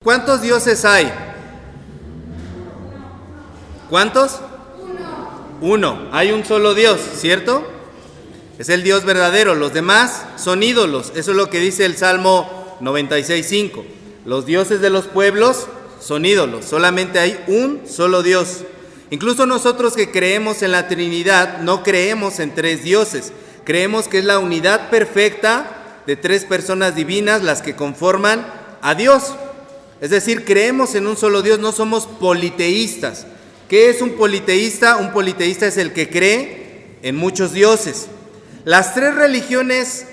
¿Cuántos dioses hay? ¿Cuántos? Uno. Hay un solo Dios, ¿cierto? Es el Dios verdadero. Los demás son ídolos. Eso es lo que dice el Salmo 96:5. Los dioses de los pueblos son ídolos. Solamente hay un solo Dios. Incluso nosotros que creemos en la Trinidad, no creemos en tres dioses. Creemos que es la unidad perfecta de tres personas divinas las que conforman a Dios. Es decir, creemos en un solo Dios, no somos politeístas. ¿Qué es un politeísta? Un politeísta es el que cree en muchos dioses. Las tres religiones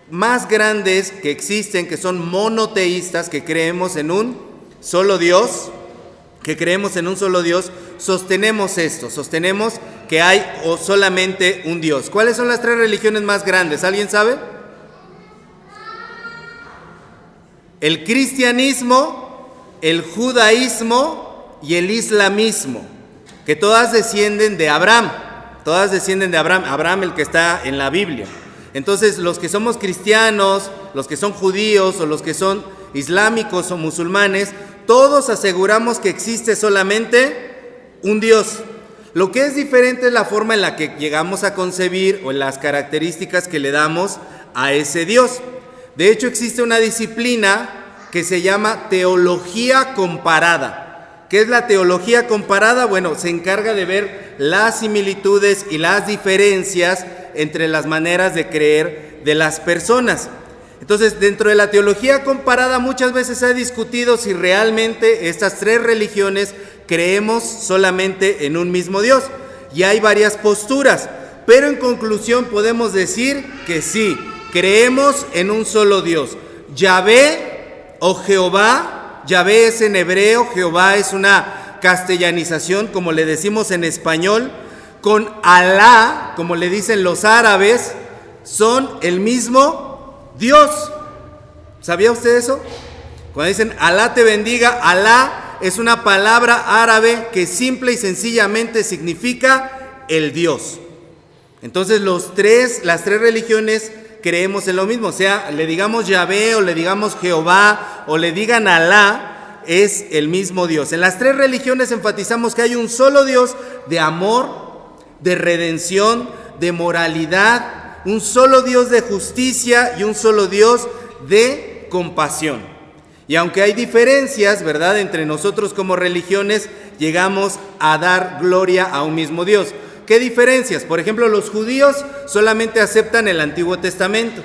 más grandes que existen, que son monoteístas, que creemos en un solo Dios, sostenemos esto, sostenemos que hay solamente un Dios. ¿Cuáles son las tres religiones más grandes? ¿Alguien sabe? El cristianismo, el judaísmo y el islamismo, que todas descienden de Abraham, Abraham el que está en la Biblia. Entonces, los que somos cristianos, los que son judíos o los que son islámicos o musulmanes, todos aseguramos que existe solamente un Dios. Lo que es diferente es la forma en la que llegamos a concebir o en las características que le damos a ese Dios. De hecho, existe una disciplina que se llama teología comparada. ¿Qué es la teología comparada? Bueno, se encarga de ver las similitudes y las diferencias entre las maneras de creer de las personas. Entonces, dentro de la teología comparada muchas veces se ha discutido si realmente estas tres religiones creemos solamente en un mismo Dios. Y hay varias posturas, pero en conclusión podemos decir que sí, creemos en un solo Dios. Yahvé o Jehová, Yahvé es en hebreo, Jehová es una castellanización, como le decimos en español, con Alá, como le dicen los árabes, son el mismo Dios. ¿Sabía usted eso? Cuando dicen Alá te bendiga, Alá es una palabra árabe que simple y sencillamente significa el Dios. Entonces las tres religiones creemos en lo mismo, o sea, le digamos Yahvé o le digamos Jehová o le digan Alá, es el mismo Dios. En las tres religiones enfatizamos que hay un solo Dios de amor, de redención, de moralidad, un solo Dios de justicia y un solo Dios de compasión. Y aunque hay diferencias, ¿verdad?, entre nosotros como religiones, llegamos a dar gloria a un mismo Dios. ¿Qué diferencias? Por ejemplo, los judíos solamente aceptan el Antiguo Testamento.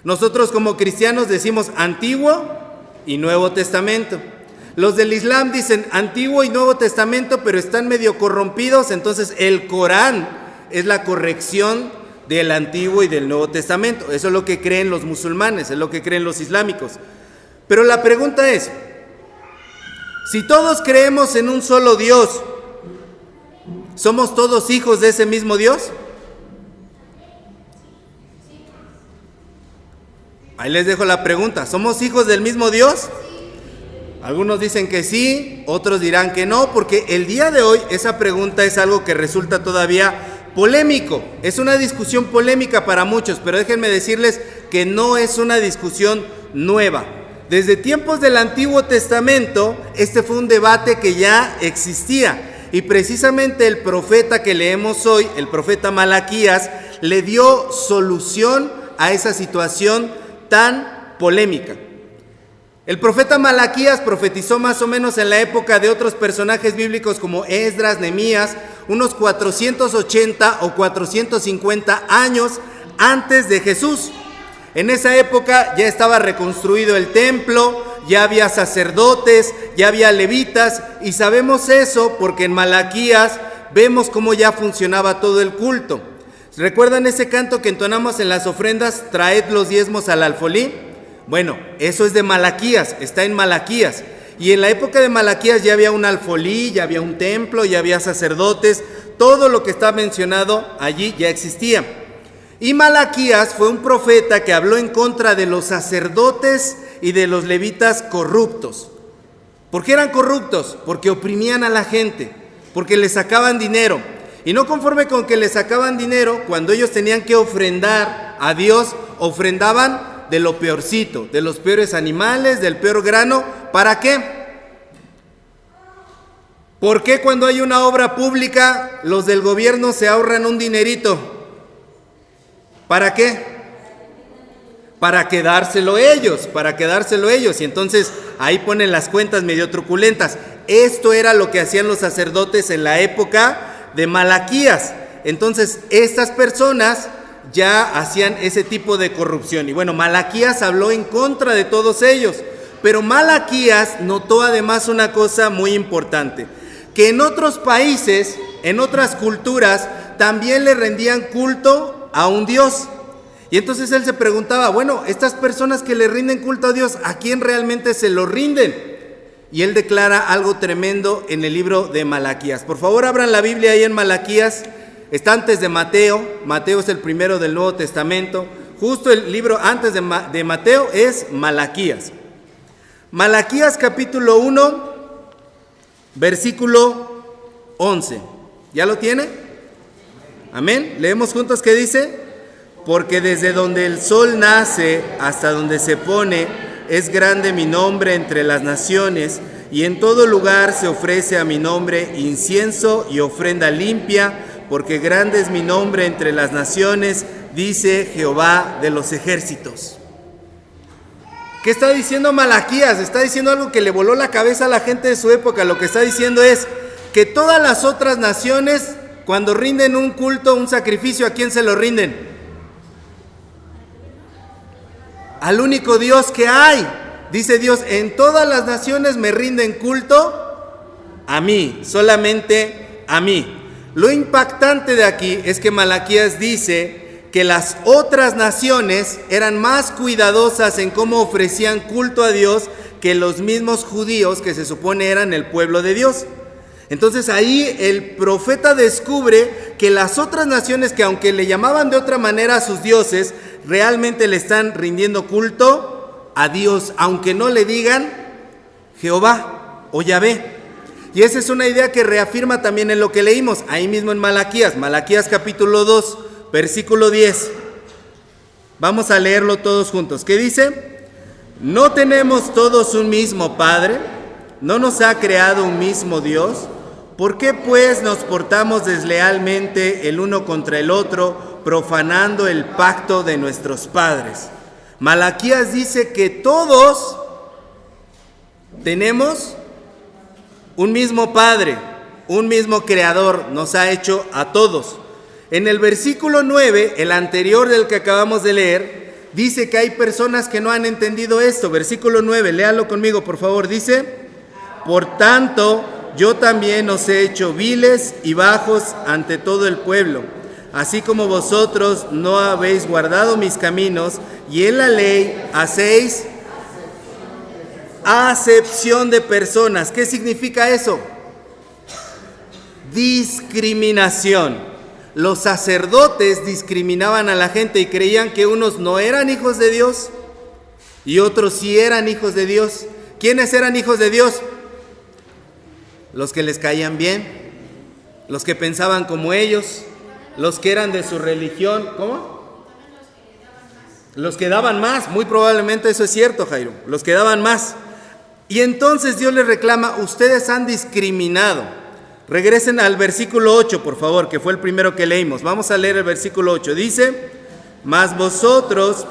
Nosotros como cristianos decimos Antiguo y Nuevo Testamento. Los del Islam dicen Antiguo y Nuevo Testamento, pero están medio corrompidos, entonces el Corán es la corrección del Antiguo y del Nuevo Testamento. Eso es lo que creen los musulmanes, es lo que creen los islámicos. Pero la pregunta es, si todos creemos en un solo Dios, ¿somos todos hijos de ese mismo Dios? Ahí les dejo la pregunta. ¿Somos hijos del mismo Dios? Algunos dicen que sí, otros dirán que no, porque el día de hoy esa pregunta es algo que resulta todavía polémico. Es una discusión polémica para muchos, pero déjenme decirles que no es una discusión nueva. Desde tiempos del Antiguo Testamento, este fue un debate que ya existía. Y precisamente el profeta que leemos hoy, el profeta Malaquías, le dio solución a esa situación tan polémica. El profeta Malaquías profetizó más o menos en la época de otros personajes bíblicos como Esdras, Nehemías, unos 480 o 450 años antes de Jesús. En esa época ya estaba reconstruido el templo, ya había sacerdotes, ya había levitas, y sabemos eso porque en Malaquías vemos cómo ya funcionaba todo el culto. ¿Recuerdan ese canto que entonamos en las ofrendas, traed los diezmos al alfolí? Bueno, eso es de Malaquías, está en Malaquías. Y en la época de Malaquías ya había un alfolí, ya había un templo, ya había sacerdotes, todo lo que está mencionado allí ya existía. Y Malaquías fue un profeta que habló en contra de los sacerdotes y de los levitas corruptos. ¿Por qué eran corruptos? Porque oprimían a la gente, porque les sacaban dinero. Y no conforme con que les sacaban dinero, cuando ellos tenían que ofrendar a Dios, ofrendaban hablaba de lo peorcito, de los peores animales, del peor grano. ¿Para qué? ¿Por qué cuando hay una obra pública los del gobierno se ahorran un dinerito? ¿Para qué? Para quedárselo ellos. Y entonces ahí ponen las cuentas medio truculentas. Esto era lo que hacían los sacerdotes en la época de Malaquías. Entonces estas personas ya hacían ese tipo de corrupción. Y bueno, Malaquías habló en contra de todos ellos. Pero Malaquías notó además una cosa muy importante, que en otros países, en otras culturas, también le rendían culto a un Dios. Y entonces él se preguntaba, bueno, estas personas que le rinden culto a Dios, ¿a quién realmente se lo rinden? Y él declara algo tremendo en el libro de Malaquías. Por favor, abran la Biblia ahí en Malaquías. Está antes de Mateo. Mateo es el primero del Nuevo Testamento. Justo el libro antes de Mateo es Malaquías. Malaquías capítulo 1, versículo 11. ¿Ya lo tiene? Amén. Leemos juntos qué dice. Porque desde donde el sol nace hasta donde se pone, es grande mi nombre entre las naciones, y en todo lugar se ofrece a mi nombre incienso y ofrenda limpia, porque grande es mi nombre entre las naciones, dice Jehová de los ejércitos. ¿Qué está diciendo Malaquías? Está diciendo algo que le voló la cabeza a la gente de su época. Lo que está diciendo es que todas las otras naciones, cuando rinden un culto, un sacrificio, ¿a quién se lo rinden? Al único Dios que hay. Dice Dios, en todas las naciones me rinden culto a mí, solamente a mí. Lo impactante de aquí es que Malaquías dice que las otras naciones eran más cuidadosas en cómo ofrecían culto a Dios que los mismos judíos que se supone eran el pueblo de Dios. Entonces ahí el profeta descubre que las otras naciones, que aunque le llamaban de otra manera a sus dioses, realmente le están rindiendo culto a Dios, aunque no le digan Jehová o Yahvé. Y esa es una idea que reafirma también en lo que leímos, ahí mismo en Malaquías capítulo 2, versículo 10. Vamos a leerlo todos juntos. ¿Qué dice? ¿No tenemos todos un mismo Padre? ¿No nos ha creado un mismo Dios? ¿Por qué pues nos portamos deslealmente el uno contra el otro, profanando el pacto de nuestros padres? Malaquías dice que todos tenemos un mismo Padre, un mismo Creador, nos ha hecho a todos. En el versículo 9, el anterior del que acabamos de leer, dice que hay personas que no han entendido esto. Versículo 9, léalo conmigo por favor, dice: por tanto, yo también os he hecho viles y bajos ante todo el pueblo, así como vosotros no habéis guardado mis caminos, y en la ley hacéis acepción de personas. ¿Qué significa eso? Discriminación. Los sacerdotes discriminaban a la gente y creían que unos no eran hijos de Dios y otros sí eran hijos de Dios. ¿Quiénes eran hijos de Dios? Los que les caían bien, los que pensaban como ellos, los que eran de su religión. ¿Cómo? Los que daban más, muy probablemente eso es cierto, Jairo, los que daban más. Y entonces Dios les reclama: ustedes han discriminado. Regresen al versículo 8, por favor, que fue el primero que leímos. Vamos a leer el versículo 8. Dice: mas vosotros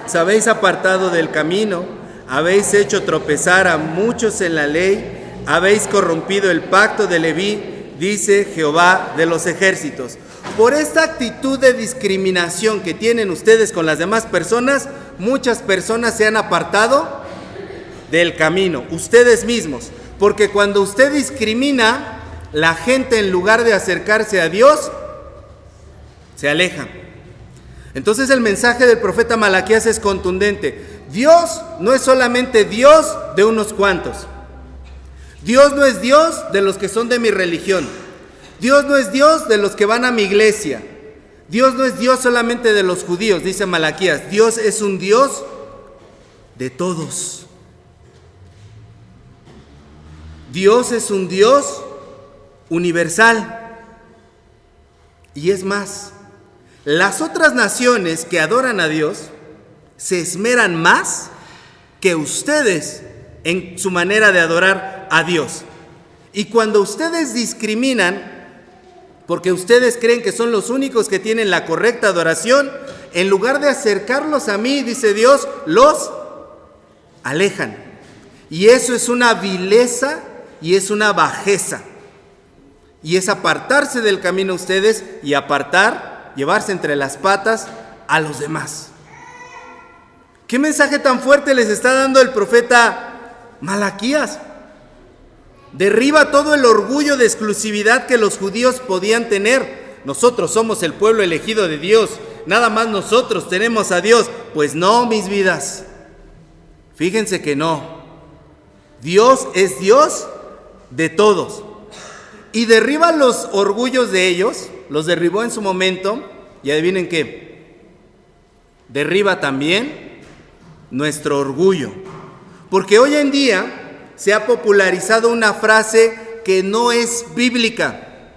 os habéis apartado del camino, habéis hecho tropezar a muchos en la ley, habéis corrompido el pacto de Leví, dice Jehová de los ejércitos. Por esta actitud de discriminación que tienen ustedes con las demás personas, muchas personas se han apartado del camino, ustedes mismos. Porque cuando usted discrimina, la gente en lugar de acercarse a Dios, se aleja. Entonces el mensaje del profeta Malaquías es contundente. Dios no es solamente Dios de unos cuantos. Dios no es Dios de los que son de mi religión. Dios no es Dios de los que van a mi iglesia. Dios no es Dios solamente de los judíos, dice Malaquías. Dios es un Dios de todos. Dios es un Dios universal. Y es más, las otras naciones que adoran a Dios, se esmeran más que ustedes en su manera de adorar a Dios. Y cuando ustedes discriminan, porque ustedes creen que son los únicos que tienen la correcta adoración, en lugar de acercarlos a mí, dice Dios, los alejan. Y eso es una vileza y es una bajeza. Y es apartarse del camino a ustedes y llevarse entre las patas a los demás. ¿Qué mensaje tan fuerte les está dando el profeta Malaquías? Derriba todo el orgullo de exclusividad que los judíos podían tener. Nosotros somos el pueblo elegido de Dios, nada más nosotros tenemos a Dios. Pues no, mis vidas, fíjense que no. Dios es Dios de todos. Y derriba los orgullos de ellos, los derribó en su momento, y adivinen qué, derriba también nuestro orgullo. Porque hoy en día se ha popularizado una frase que no es bíblica,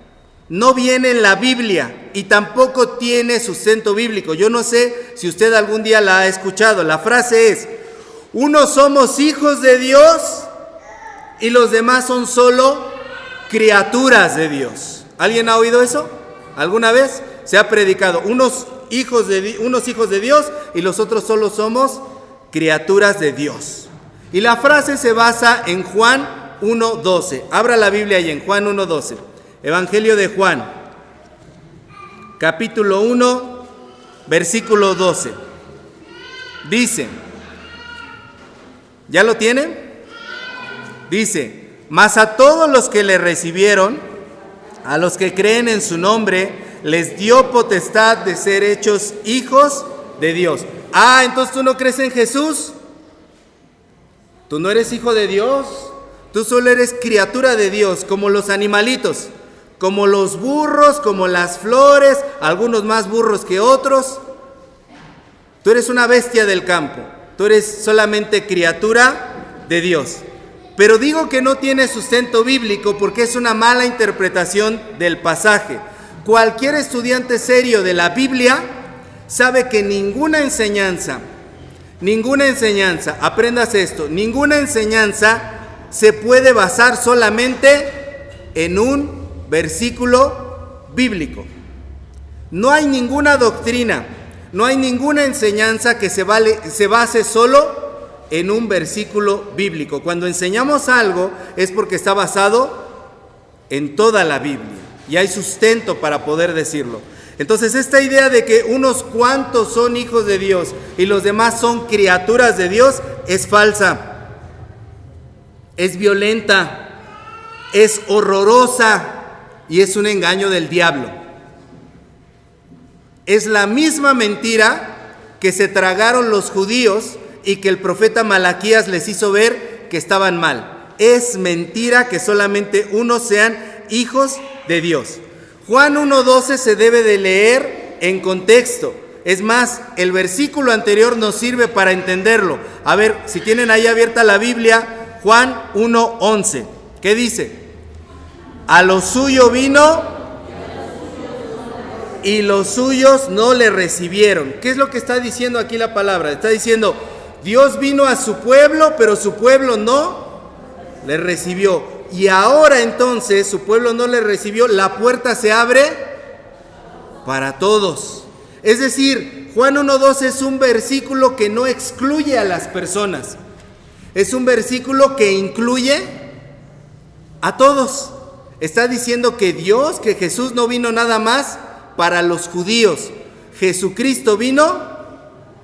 no viene en la Biblia y tampoco tiene sustento bíblico. Yo no sé si usted algún día la ha escuchado. La frase es: unos somos hijos de Dios y los demás son solo criaturas de Dios. ¿Alguien ha oído eso? ¿Alguna vez se ha predicado? Unos hijos de Dios y los otros solo somos criaturas de Dios. Y la frase se basa en Juan 1:12. Abra la Biblia ahí en Juan 1:12. Evangelio de Juan, capítulo 1, versículo 12. Dice, ¿ya lo tienen? Dice: mas a todos los que le recibieron, a los que creen en su nombre, les dio potestad de ser hechos hijos de Dios. Ah, entonces tú no crees en Jesús. Tú no eres hijo de Dios, tú solo eres criatura de Dios, como los animalitos, como los burros, como las flores, algunos más burros que otros. Tú eres una bestia del campo, tú eres solamente criatura de Dios. Pero digo que no tiene sustento bíblico porque es una mala interpretación del pasaje. Cualquier estudiante serio de la Biblia sabe que ninguna enseñanza, aprendas esto, ninguna enseñanza se puede basar solamente en un versículo bíblico. No hay ninguna doctrina, no hay ninguna enseñanza que se base solo en un versículo bíblico. Cuando enseñamos algo es porque está basado en toda la Biblia y hay sustento para poder decirlo. Entonces, esta idea de que unos cuantos son hijos de Dios y los demás son criaturas de Dios es falsa, es violenta, es horrorosa y es un engaño del diablo. Es la misma mentira que se tragaron los judíos y que el profeta Malaquías les hizo ver que estaban mal. Es mentira que solamente unos sean hijos de Dios. Juan 1:12 se debe de leer en contexto. Es más, el versículo anterior nos sirve para entenderlo. A ver, si tienen ahí abierta la Biblia, Juan 1:11. ¿Qué dice? A lo suyo vino y los suyos no le recibieron. ¿Qué es lo que está diciendo aquí la palabra? Está diciendo, Dios vino a su pueblo, pero su pueblo no le recibió. Y ahora entonces su pueblo no le recibió, la puerta se abre para todos. Es decir, Juan 1:12 es un versículo que no excluye a las personas. Es un versículo que incluye a todos. Está diciendo que Jesús no vino nada más para los judíos. Jesucristo vino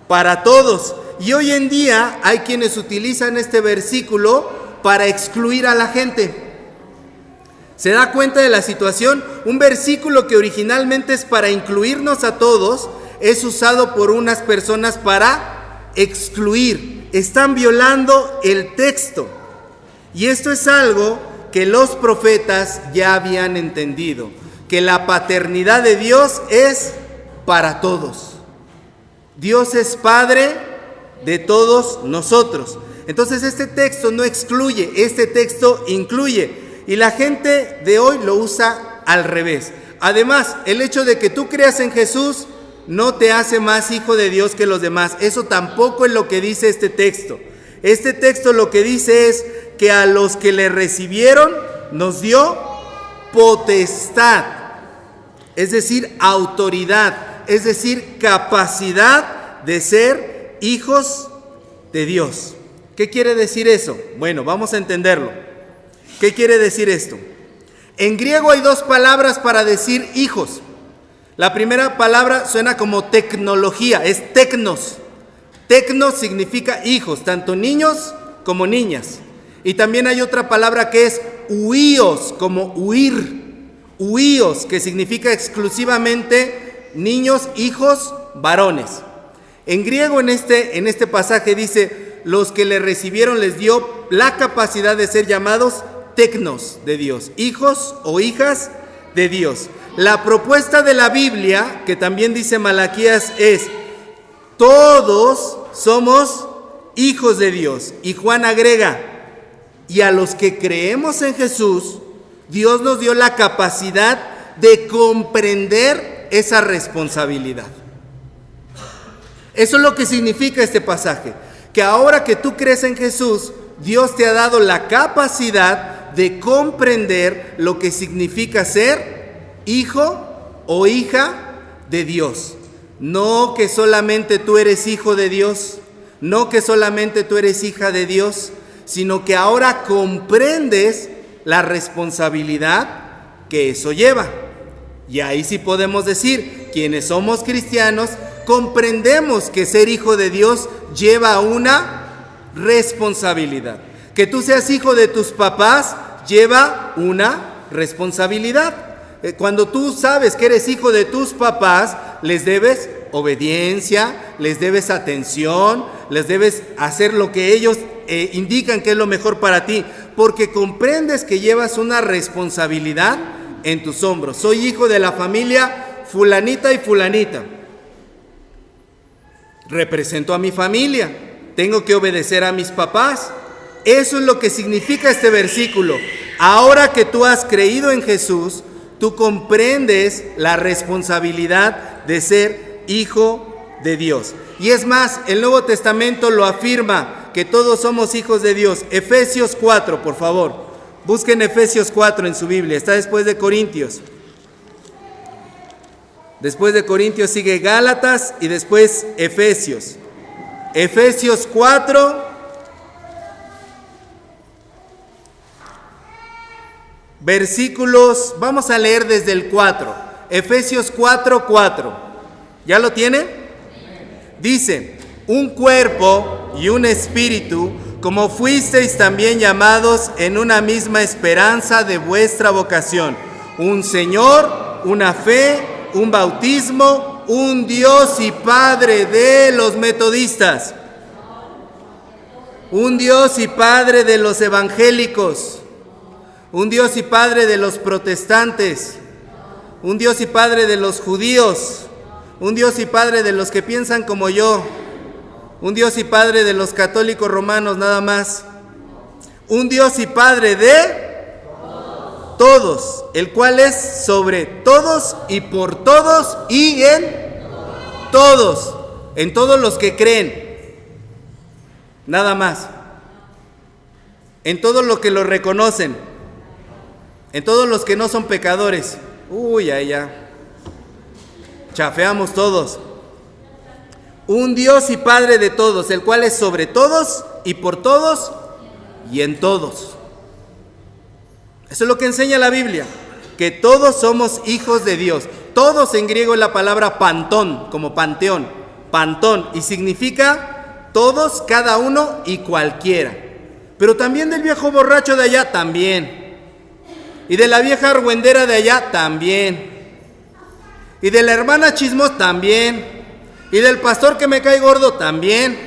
para todos. Y hoy en día hay quienes utilizan este versículo para excluir a la gente. ¿Se da cuenta de la situación? Un versículo que originalmente es para incluirnos a todos, es usado por unas personas para excluir. Están violando el texto. Y esto es algo que los profetas ya habían entendido, que la paternidad de Dios es para todos. Dios es Padre de todos nosotros. Entonces este texto no excluye, este texto incluye. Y la gente de hoy lo usa al revés. Además, el hecho de que tú creas en Jesús no te hace más hijo de Dios que los demás. Eso tampoco es lo que dice este texto. Este texto lo que dice es que a los que le recibieron nos dio potestad, es decir, autoridad, es decir, capacidad de ser hijos de Dios. ¿Qué quiere decir eso? Bueno, vamos a entenderlo. ¿Qué quiere decir esto? En griego hay dos palabras para decir hijos. La primera palabra suena como tecnología, es teknos. Teknos significa hijos, tanto niños como niñas. Y también hay otra palabra que es huíos, como huir. Huíos, que significa exclusivamente niños, hijos, varones. En griego en este pasaje dice, los que le recibieron les dio la capacidad de ser llamados teknos de Dios, hijos o hijas de Dios. La propuesta de la Biblia, que también dice Malaquías, es todos somos hijos de Dios. Y Juan agrega, y a los que creemos en Jesús, Dios nos dio la capacidad de comprender esa responsabilidad. Eso es lo que significa este pasaje, que ahora que tú crees en Jesús, Dios te ha dado la capacidad de comprender lo que significa ser hijo o hija de Dios. No que solamente tú eres hijo de Dios, no que solamente tú eres hija de Dios, sino que ahora comprendes la responsabilidad que eso lleva. Y ahí sí podemos decir, quienes somos cristianos, comprendemos que ser hijo de Dios lleva una responsabilidad. Que tú seas hijo de tus papás lleva una responsabilidad. Cuando tú sabes que eres hijo de tus papás, les debes obediencia, les debes atención, les debes hacer lo que ellos indican que es lo mejor para ti, porque comprendes que llevas una responsabilidad en tus hombros. Soy hijo de la familia fulanita y fulanita. Represento a mi familia, tengo que obedecer a mis papás. Eso es lo que significa este versículo. Ahora que tú has creído en Jesús, tú comprendes la responsabilidad de ser hijo de Dios. Y es más, el Nuevo Testamento lo afirma, que todos somos hijos de Dios. Efesios 4, por favor. Busquen Efesios 4 en su Biblia, está después de Corintios. Después de Corintios sigue Gálatas y después Efesios. Efesios 4, versículos, vamos a leer desde el 4. Efesios 4, 4. ¿Ya lo tiene? Dice, un cuerpo y un espíritu, como fuisteis también llamados en una misma esperanza de vuestra vocación. Un Señor, una fe, un bautismo, un Dios y Padre de los metodistas, un Dios y Padre de los evangélicos, un Dios y Padre de los protestantes, un Dios y Padre de los judíos, un Dios y Padre de los que piensan como yo, un Dios y Padre de los católicos romanos nada más, un Dios y Padre de todos, el cual es sobre todos y por todos y en todos los que creen, nada más, en todos los que lo reconocen, en todos los que no son pecadores. Uy, ya chafeamos todos. Un Dios y Padre de todos, el cual es sobre todos y por todos y en todos. Eso es lo que enseña la Biblia, que todos somos hijos de Dios. Todos en griego es la palabra pantón, como panteón, pantón, y significa todos, cada uno y cualquiera. Pero también del viejo borracho de allá, también. Y de la vieja argüendera de allá, también. Y de la hermana chismos, también. Y del pastor que me cae gordo, también.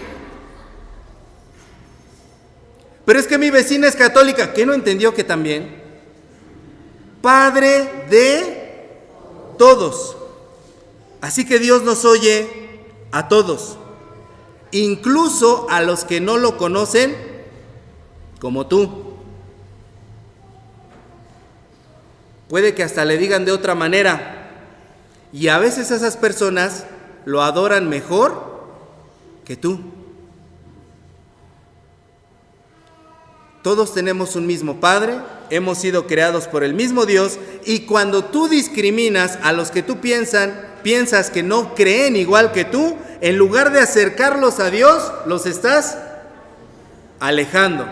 Pero es que mi vecina es católica, ¿qué no entendió que también? Padre de todos. Así que Dios nos oye a todos, incluso a los que no lo conocen como tú. Puede que hasta le digan de otra manera, y a veces esas personas lo adoran mejor que tú. Todos tenemos un mismo Padre, hemos sido creados por el mismo Dios, y cuando tú discriminas a los que tú piensas que no creen igual que tú, en lugar de acercarlos a Dios, los estás alejando.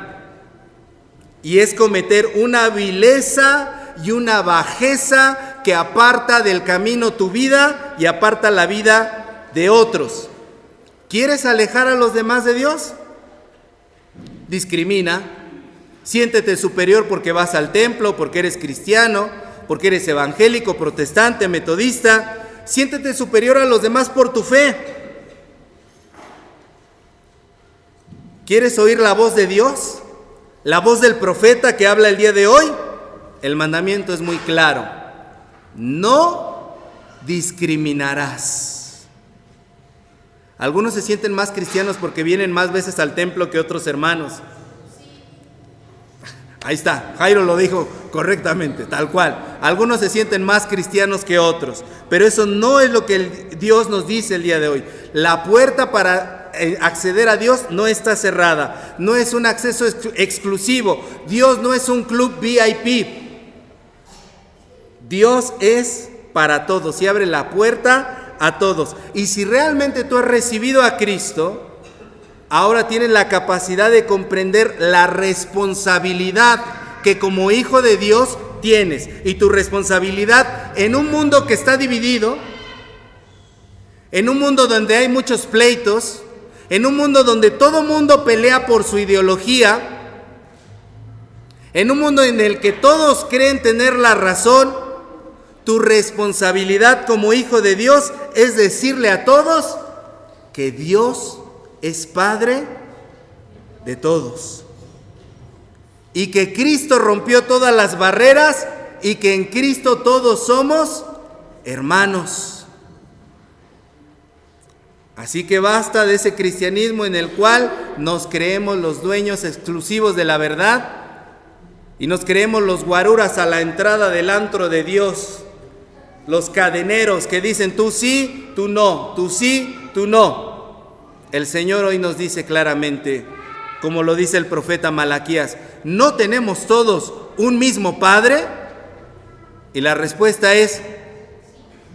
Y es cometer una vileza y una bajeza que aparta del camino tu vida y aparta la vida de otros. ¿Quieres alejar a los demás de Dios? Discrimina. Siéntete superior porque vas al templo, porque eres cristiano, porque eres evangélico, protestante, metodista. Siéntete superior a los demás por tu fe. ¿Quieres oír la voz de Dios? ¿La voz del profeta que habla el día de hoy? El mandamiento es muy claro. No discriminarás. Algunos se sienten más cristianos porque vienen más veces al templo que otros hermanos. Ahí está, Jairo lo dijo correctamente, tal cual. Algunos se sienten más cristianos que otros, pero eso no es lo que Dios nos dice el día de hoy. La puerta para acceder a Dios no está cerrada, no es un acceso exclusivo. Dios no es un club VIP. Dios es para todos y abre la puerta a todos. Y si realmente tú has recibido a Cristo, ahora tienes la capacidad de comprender la responsabilidad que como hijo de Dios tienes. Y tu responsabilidad en un mundo que está dividido, en un mundo donde hay muchos pleitos, en un mundo donde todo mundo pelea por su ideología, en un mundo en el que todos creen tener la razón, tu responsabilidad como hijo de Dios es decirle a todos que Dios es Padre de todos y que Cristo rompió todas las barreras y que en Cristo todos somos hermanos. Así que basta de ese cristianismo en el cual nos creemos los dueños exclusivos de la verdad y nos creemos los guaruras a la entrada del antro de Dios, los cadeneros que dicen tú sí, tú no, tú sí, tú no. El Señor hoy nos dice claramente, como lo dice el profeta Malaquías, ¿no tenemos todos un mismo Padre? Y la respuesta es,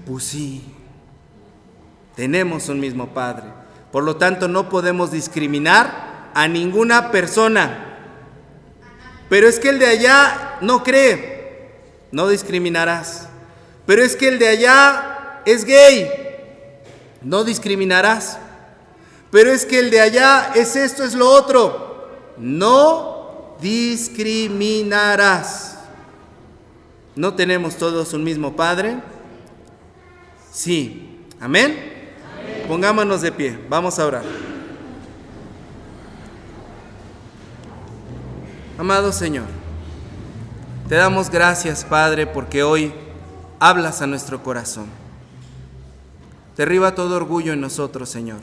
pues sí, tenemos un mismo Padre. Por lo tanto, no podemos discriminar a ninguna persona. Pero es que el de allá no cree, no discriminarás. Pero es que el de allá es gay, no discriminarás. Pero es que el de allá es esto, es lo otro. No discriminarás. ¿No tenemos todos un mismo Padre? Sí. ¿Amén? Amén. Pongámonos de pie. Vamos a orar. Amado Señor, te damos gracias, Padre, porque hoy hablas a nuestro corazón. Derriba todo orgullo en nosotros, Señor.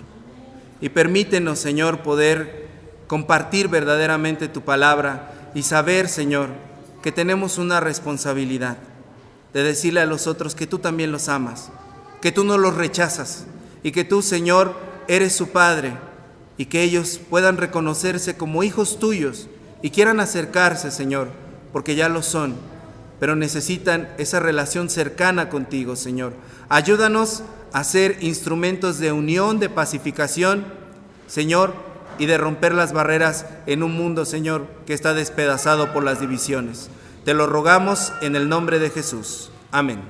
Y permítenos, Señor, poder compartir verdaderamente tu palabra y saber, Señor, que tenemos una responsabilidad de decirle a los otros que tú también los amas, que tú no los rechazas y que tú, Señor, eres su Padre y que ellos puedan reconocerse como hijos tuyos y quieran acercarse, Señor, porque ya lo son, pero necesitan esa relación cercana contigo, Señor. Ayúdanos a ser instrumentos de unión, de pacificación, Señor, y de romper las barreras en un mundo, Señor, que está despedazado por las divisiones. Te lo rogamos en el nombre de Jesús. Amén.